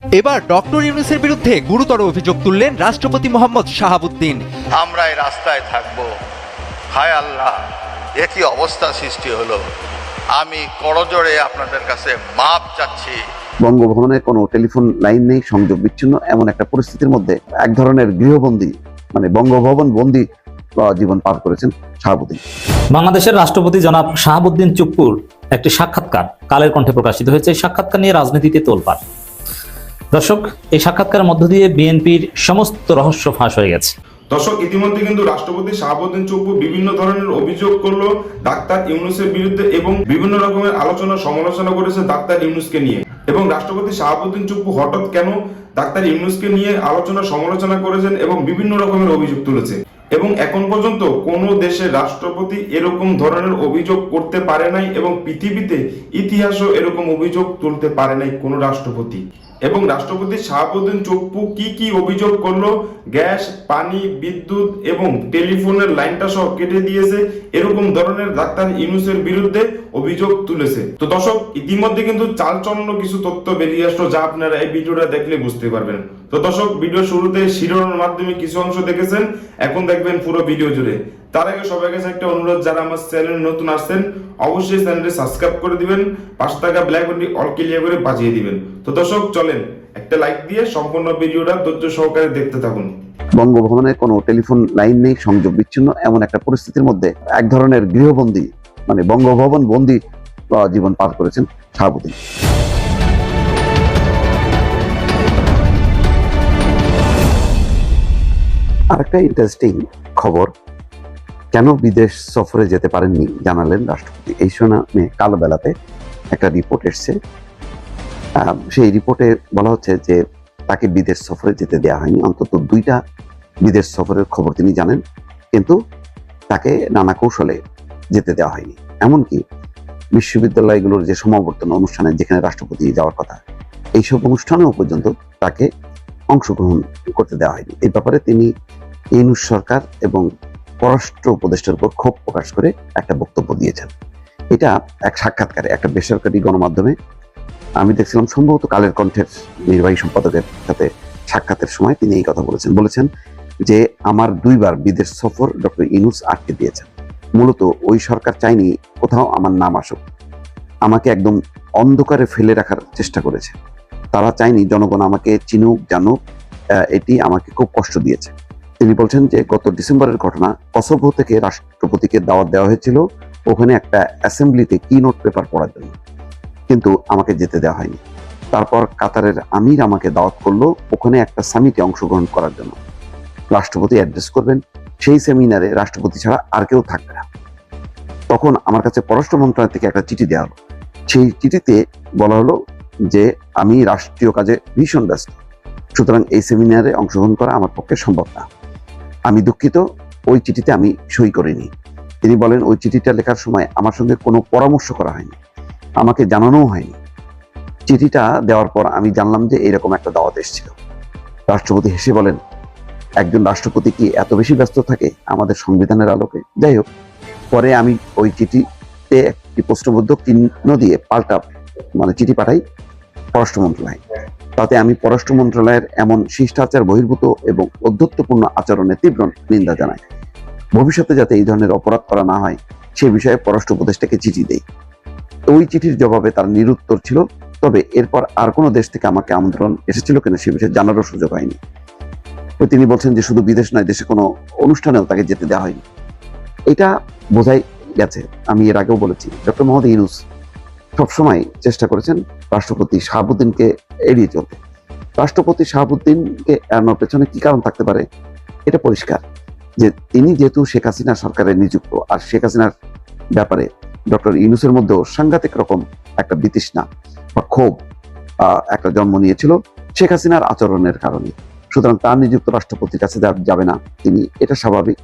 এবার ডক্টর ইউনূসের বিরুদ্ধে গুরুতর অভিযোগ তুললেন রাষ্ট্রপতি মোহাম্মদ শাহাবুদ্দিন। আমরা এই রাস্তায় থাকবো, হায় আল্লাহ এ কি অবস্থা সৃষ্টি হলো। আমি করজোড়ে আপনাদের কাছে মাপ চাচ্ছি। বঙ্গভবনে কোনো টেলিফোন লাইন নেই, সংযোগ বিচ্ছিন্ন, এমন একটা পরিস্থিতির মধ্যে এক ধরনের গৃহবন্দী মানে বঙ্গভবন বন্দী জীবন পার করেছেন শাহাবুদ্দিন। বাংলাদেশের রাষ্ট্রপতি জনাব শাহাবুদ্দিন চুপ্পুর একটি সাক্ষাৎকার কালের কণ্ঠে প্রকাশিত হয়েছে। এই সাক্ষাৎকার নিয়ে রাজনীতিতে তোলপাড়। দর্শক, এই সাক্ষাৎকারের মধ্য দিয়ে বিএনপির সমস্ত রহস্য ফাঁস হয়ে গেছে। দর্শক, ইতিমধ্যে কিন্তু রাষ্ট্রপতি শাহাবুদ্দিন চুপ্পু বিভিন্ন ধরনের অভিযোগ করলো ডাক্তার ইউনূসের বিরুদ্ধে এবং বিভিন্ন রকমের আলোচনা সমালোচনা করেছে ডাক্তার ইউনূসকে নিয়ে। এবং রাষ্ট্রপতি শাহাবুদ্দিন চুপ্পু হঠাৎ কেন ডাক্তার ইউনূসকে নিয়ে আলোচনা সমালোচনা করেছেন এবং বিভিন্ন রকমের অভিযোগ তুলেছে। এবং এখন পর্যন্ত কোনো দেশের রাষ্ট্রপতি এরকম ধরনের অভিযোগ করতে পারে নাই এবং পৃথিবীতে ইতিহাসও এরকম অভিযোগ তুলতে পারে নাই কোনো রাষ্ট্রপতি। এবং রাষ্ট্রপতি শাহাবুদ্দিন চুপ্পু কি অভিযোগ করলো, গ্যাস, পানি, বিদ্যুৎ এবং টেলিফোনের লাইনটা সহ কেটে দিয়েছে, এরকম ধরনের ডাক্তার ইউনূসের বিরুদ্ধে অভিযোগ তুলেছে। তো দর্শক, ইতিমধ্যে কিন্তু চালচলন কিছু তথ্য বেরিয়ে আসলো, যা আপনারা এই ভিডিওটা দেখলে বুঝতে পারবেন। তো দর্শক, ভিডিও শুরুতে শিরোনামের মাধ্যমে কিছু অংশ দেখেছেন, এখন দেখবেন পুরো ভিডিও জুড়ে। তার আগে সবার কাছে একটা অনুরোধ, যারা আমার চ্যানেলে নতুন আসছেন অবশ্যই চ্যানেলটি সাবস্ক্রাইব করে দিবেন, পাশে থাকা ব্ল্যাক বাটনটি অল ক্লিয়ার করে বাজিয়ে দিবেন। তো দর্শক, চলেন একটা লাইক দিয়ে সম্পূর্ণ ভিডিওটা ধৈর্য সহকারে দেখতে থাকুন। বঙ্গভবনে কোনো টেলিফোন লাইন নেই, সংযোগ বিচ্ছিন্ন, এমন একটা পরিস্থিতির মধ্যে এক ধরনের গৃহবন্দী মানে বঙ্গভবন বন্দী জীবন পার করেছেন শাহাবুদ্দিন। আরেকটা ইন্টারেস্টিং খবর, কেন বিদেশ সফরে যেতে পারেননি জানালেন রাষ্ট্রপতি। এই শুনানি কাল বেলাতে একটা রিপোর্ট এসছে। সেই রিপোর্টে বলা হচ্ছে যে তাকে বিদেশ সফরে যেতে দেওয়া হয়নি। অন্তত 2টা বিদেশ সফরের খবর তিনি জানেন, কিন্তু তাকে নানা কৌশলে যেতে দেওয়া হয়নি। এমনকি বিশ্ববিদ্যালয়গুলোর যে সমাবর্তন অনুষ্ঠানে যেখানে রাষ্ট্রপতি যাওয়ার কথা, এইসব অনুষ্ঠানেও পর্যন্ত তাকে অংশগ্রহণ করতে দেওয়া হয়নি। এই ব্যাপারে তিনি ইউনূস সরকার এবং পররাষ্ট্র উপদেষ্টার উপর ক্ষোভ প্রকাশ করে একটা বক্তব্য দিয়েছেন। এটা এক সাক্ষাৎকারে একটা বেসরকারি গণমাধ্যমে আমি দেখছিলাম, সম্ভবত কালের কণ্ঠের নির্বাহী সম্পাদকের সাথে সাক্ষাতের সময় তিনি এই কথা বলেছেন যে আমার 2বার বিদেশ সফর ডক্টর ইউনূস আটকে দিয়েছেন। মূলত ওই সরকার চায়নি কোথাও আমার নাম আসুক, আমাকে একদম অন্ধকারে ফেলে রাখার চেষ্টা করেছে। তারা চায়নি জনগণ আমাকে চিনুক জানুক, এটি আমাকে খুব কষ্ট দিয়েছে। তিনি বলছেন যে গত ডিসেম্বরের ঘটনা, কসোভো থেকে রাষ্ট্রপতিকে দাওয়াত দেওয়া হয়েছিল ওখানে একটা অ্যাসেম্বলিতে কিনোট পেপার পড়ার জন্য, কিন্তু আমাকে যেতে দেওয়া হয়নি। তারপর কাতারের আমির আমাকে দাওয়াত করলো ওখানে একটা সামিটে অংশগ্রহণ করার জন্য, রাষ্ট্রপতি অ্যাড্রেস করবেন, সেই সেমিনারে রাষ্ট্রপতি ছাড়া আর কেউ থাকবে না। তখন আমার কাছে পররাষ্ট্র মন্ত্রণালয় থেকে একটা চিঠি দেওয়া হলো। সেই চিঠিতে বলা হলো যে আমি রাষ্ট্রীয় কাজে ভীষণ ব্যস্ত, সুতরাং এই সেমিনারে অংশগ্রহণ করা আমার পক্ষে সম্ভব না। আমি দুঃখিত, ওই চিঠিতে আমি সই করিনি। তিনি বলেন ওই চিঠিটা লেখার সময় আমার সঙ্গে কোনো পরামর্শ করা হয়নি, আমাকে জানানোও হয়নি। চিঠিটা দেওয়ার পর আমি জানলাম যে এরকম একটা দাওয়াত এসেছিল। রাষ্ট্রপতি হেসে বলেন, একজন রাষ্ট্রপতি কি এত বেশি ব্যস্ত থাকে আমাদের সংবিধানের আলোকে? যাই হোক, পরে আমি ওই চিঠিতে একটি প্রশ্নবোধক চিহ্ন দিয়ে পাল্টা চিঠি পাঠাই পররাষ্ট্র মন্ত্রণালয়। তাতে আমি পররাষ্ট্র মন্ত্রণালয়ের এমন শিষ্টাচার বহির্ভূত এবং অধ্যত্বপূর্ণ আচরণে তীব্র নিন্দা জানাই। ভবিষ্যতে যাতে এই ধরনের অপরাধ করা না হয় সে বিষয়ে পররাষ্ট্র উপদেষ্টাকে চিঠি দেই। ওই চিঠির জবাবে তার নিরুত্তর ছিল, তবে এরপর আর কোনো দেশ থেকে আমাকে আমন্ত্রণ এসেছিল কিনা সে বিষয়ে জানারও সুযোগ হয়নি। তিনি বলছেন যে শুধু বিদেশ নয়, দেশে কোনো অনুষ্ঠানেও তাকে যেতে দেওয়া হয়নি। এটা বোঝাই গেছে, আমি এর আগেও বলেছি, ডক্টর মোহাম্মদ ইউনূস সবসময় চেষ্টা করেছেন রাষ্ট্রপতি শাহাবুদ্দিনকে এড়িয়ে চলতে। রাষ্ট্রপতি শাহাবুদ্দিনকে এড়ানোর পেছনে কি কারণ থাকতে পারে? এটা পরিষ্কার যে তিনি যেহেতু শেখ হাসিনা সরকারে নিযুক্ত, আর শেখ হাসিনার ব্যাপারে ডক্টর ইউনূসের মধ্যেও সাংঘাতিক রকম একটা বিতৃষ্ণা বা ক্ষোভ একটা জন্ম নিয়েছিল শেখ হাসিনার আচরণের কারণে। সুতরাং তার নিযুক্ত রাষ্ট্রপতির কাছে যাবে না তিনি, এটা স্বাভাবিক।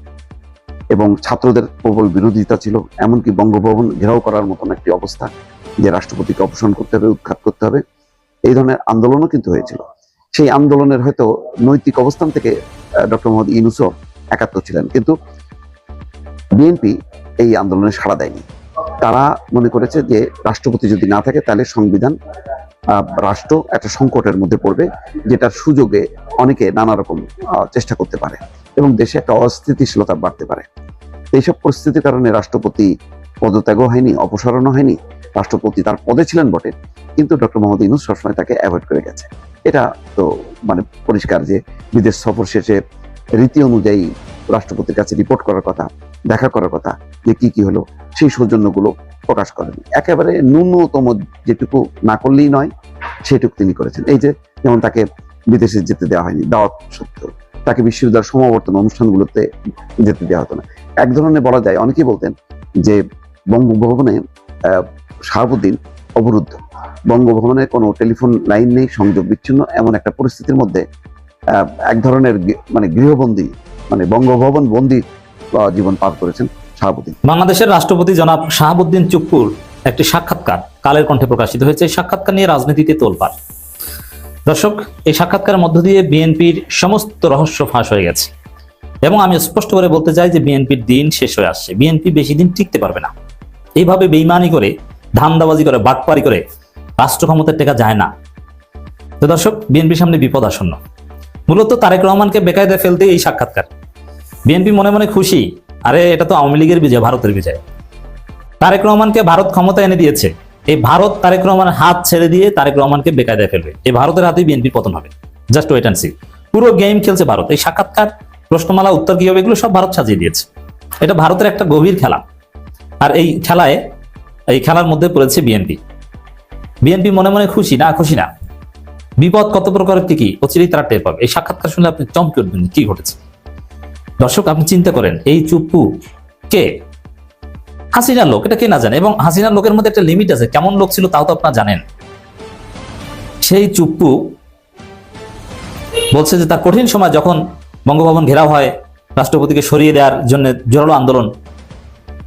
এবং ছাত্রদের প্রবল বিরোধিতা ছিল, এমনকি বঙ্গভবন ঘেরাও করার মতন একটি অবস্থা যে রাষ্ট্রপতিকে অপসারণ করতে হবে, উৎখাত করতে হবে, এই ধরনের আন্দোলনও কিন্তু হয়েছিল। সেই আন্দোলনের হয়তো নৈতিক অবস্থান থেকে ডক্টর মোহাম্মদ ইউনূসও একাত্ম ছিলেন, কিন্তু বিএনপি এই আন্দোলনে সাড়া দেয়নি। তারা মনে করেছে যে রাষ্ট্রপতি যদি না থাকে তাহলে সংবিধান রাষ্ট্র একটা সংকটের মধ্যে পড়বে, যেটার সুযোগে অনেকে নানা রকম চেষ্টা করতে পারে এবং দেশে একটা অস্থিতিশীলতা বাড়তে পারে। এইসব পরিস্থিতির কারণে রাষ্ট্রপতি পদত্যাগও হয়নি, অপসারণও হয়নি। রাষ্ট্রপতি তার পদে ছিলেন বটে, কিন্তু ডক্টর মোহাম্মদ ইউনূস সবসময় তাকে অ্যাভয়েড করে গেছে। এটা তো মানে পরিষ্কার যে বিদেশ সফর শেষে রীতি অনুযায়ী রাষ্ট্রপতির কাছে রিপোর্ট করার কথা, দেখা করার কথা, যে কি কি হলো, সেই সৌজন্যগুলো প্রকাশ করেন। একেবারে ন্যূনতম যেটুকু না করলেই নয় সেটুকু তিনি করেছেন। এই যে যেমন তাকে বিদেশে যেতে দেওয়া হয়নি দাওয়াত সত্ত্বেও, তাকে বিশ্ববিদ্যালয়ের সমাবর্তন অনুষ্ঠানগুলোতে যেতে দেওয়া হতো না। এক ধরনের বলা যায়, অনেকেই বলতেন যে বঙ্গভবনে শাহাবুদ্দিন অবরুদ্ধ, বঙ্গভবনে কোনো টেলিফোন লাইন নেই, সংযোগ বিচ্ছিন্ন, এমন একটা পরিস্থিতির মধ্যে এক ধরনের মানে গৃহবন্দী, মানে বঙ্গভবন বন্দী জীবন পার করেছেন শাহাবুদ্দিন। বাংলাদেশের রাষ্ট্রপতি জনাব শাহাবুদ্দিন চুপ্পুর একটি সাক্ষাৎকার কালের কণ্ঠে প্রকাশিত হয়েছে। এই সাক্ষাৎকার নিয়ে রাজনীতিতে তোলপাড়। দর্শক, এই সাক্ষাৎকারের মধ্য দিয়ে বিএনপির সমস্ত রহস্য ফাঁস হয়ে গেছে এবং আমি স্পষ্ট করে বলতে চাই যে বিএনপির দিন শেষ হয়ে আসছে। বিএনপি বেশি দিন টিকতে পারবে না। এইভাবে বেইমানি করে, ধান্দাবাজি করে, বাটপারি করে রাষ্ট্র ক্ষমতার টেকা যায় না। তো দর্শক, বিএনপির সামনে বিপদ আসন্ন। মূলত তারেক রহমানকে বেকায়দায় ফেলতে এই সাক্ষাৎকার। বিএনপি মনে মনে খুশি, আরে এটা তো আওয়ামী লীগের বিজয়, ভারতের বিজয়। তারেক রহমানকে ভারত ক্ষমতা এনে দিয়েছে, এই ভারত তারেক রহমানের হাত ছেড়ে দিয়ে তারেক রহমানকে বেকায়দায় ফেলবে। এই ভারতের হাতেই বিএনপির পতন হবে। Just wait and see. পুরো গেম খেলছে ভারত। এই সাক্ষাৎকার, প্রশ্নমালা, উত্তর কি হবে, এগুলো সব ভারত সাজিয়ে দিয়েছে। এটা ভারতের একটা গভীর খেলা। আর এই খেলার মধ্যে পড়েছে বিএনপি। বিএনপি মনে মনে খুশি না, খুশি না। বিপদ কত প্রকারের কি অচিরেই তারা টের পাবে। এই সাক্ষাৎকার শুনলে আপনি চমকে উঠবেন, কি ঘটেছে। দর্শক, আপনি চিন্তা করেন, এই চুপ্পু কে? হাসিনার লোক, এটা কে না জানে। এবং হাসিনার লোকের মধ্যে একটা লিমিট আছে, কেমন লোক ছিল তাও তো আপনারা জানেন। সেই চুপ্পু বলছে যে তার কঠিন সময় যখন বঙ্গভবন ঘেরাও হয়, রাষ্ট্রপতিকে সরিয়ে দেওয়ার জন্য জোরালো আন্দোলন,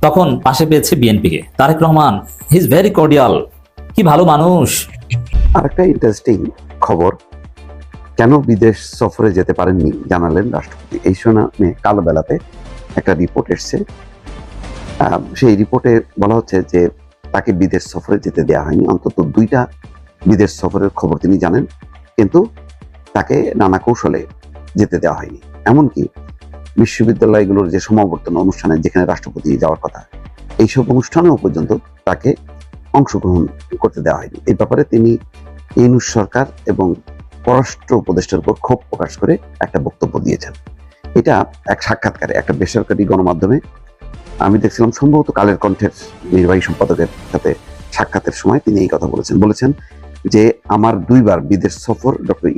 তখন পাশে পেয়েছে বিএনপিকে। Tarique Rahman, he is very cordial, কি ভালো মানুষ। আরেকটা ইন্টারেস্টিং খবর, কেন বিদেশ সফরে যেতে পারেননি জানালেন রাষ্ট্রপতি। এই শুনানি কালো বেলাতে একটা রিপোর্ট এসছে। সেই রিপোর্টে বলা হচ্ছে যে তাকে বিদেশ সফরে যেতে দেওয়া হয়নি। অন্তত 2টা বিদেশ সফরের খবর তিনি জানেন, কিন্তু তাকে নানা কৌশলে যেতে দেওয়া হয়নি। এমনকি বিশ্ববিদ্যালয়গুলোর যে সমাবর্তন অনুষ্ঠানে যেখানে রাষ্ট্রপতি যাওয়ার কথা, এইসব অনুষ্ঠানেও পর্যন্ত তাকে অংশগ্রহণ করতে দেওয়া হয়নি। এই ব্যাপারে তিনি ইউনূস সরকার এবং পররাষ্ট্র উপদেষ্টার উপর ক্ষোভ প্রকাশ করে একটা বক্তব্য দিয়েছেন। এটা এক সাক্ষাৎকারে একটা বেসরকারি গণমাধ্যমে আমি দেখছিলাম, সম্ভবত কালের কণ্ঠের নির্বাহী সম্পাদকের সাথে সাক্ষাতের সময় তিনি এই কথা বলেছেন যে আমার 2বার বিদেশ সফর ডক্টর